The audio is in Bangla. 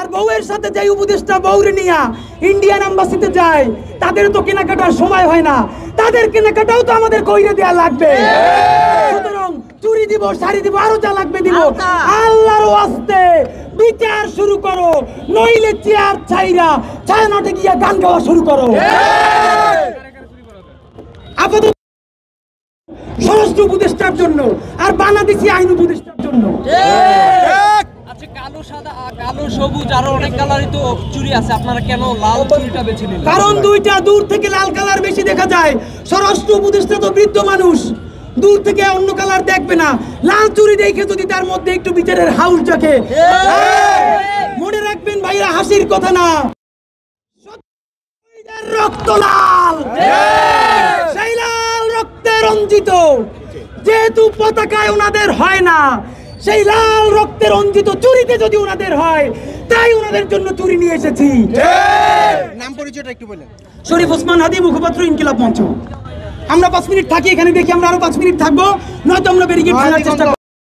আর বউয়ের সাথে যাই উপদেষ্টা বউরে নিয়া ইন্ডিয়ান এম্বাসিতে যায়, তাদের তো কেনাকাটার সময় হয় না, তাদের কেনাকাটাও তো আমাদের কইরে দেয়া লাগবে। সুতরাং চুরি দিব, শাড়ি দিব, আরো যা লাগবে দিব। আল্লাহর ওয়াস্তে বিচার শুরু করো, নইলে চেয়ার ছাইরা ছায়ানটে গিয়া গান গাওয়া শুরু করো। আপাতত স্বরাষ্ট্র উপদেষ্টার জন্য আর বাংলাদেশি আইন উপদেষ্টার জন্য। আচ্ছা, কালো সাদা কালো সবুজ আরো অনেক কালারই তো চুরি আছে, আপনারা কেন লাল চুরিটা বেছে নিলেন? কারণ দুইটা, দূর থেকে লাল কালার বেশি দেখা যায়। স্বরাষ্ট্র উপদেষ্টা তো বৃদ্ধ মানুষ, দূর থেকে অন্য কালার দেখবে না। লাল চুরি দেখে যদি তার মধ্যে একটু বিচারের হাউস জাগে, মনে রাখবেন ভাইরা, হাসির কথা না, রক্ত লাল, সেই লাল রক্তে রঞ্জিত। যেহেতু পতাকায় ওনাদের হয় না, সেই লাল রক্তে রঞ্জিত চুরিতে যদি ওনাদের হয়, তাই ওনাদের জন্য চুরি নিয়ে এসেছি। নাম পরিচয়টা একটু বলেন। শরীফ ওসমান হাদি, মুখপাত্র ইনকিলাব মঞ্চ। আমরা 5 মিনিট থাকি এখানে, দেখি আমরা আরো 5 মিনিট থাকবো, নয়তো আমরা ব্যারিকেড ভাঙার চেষ্টা করব।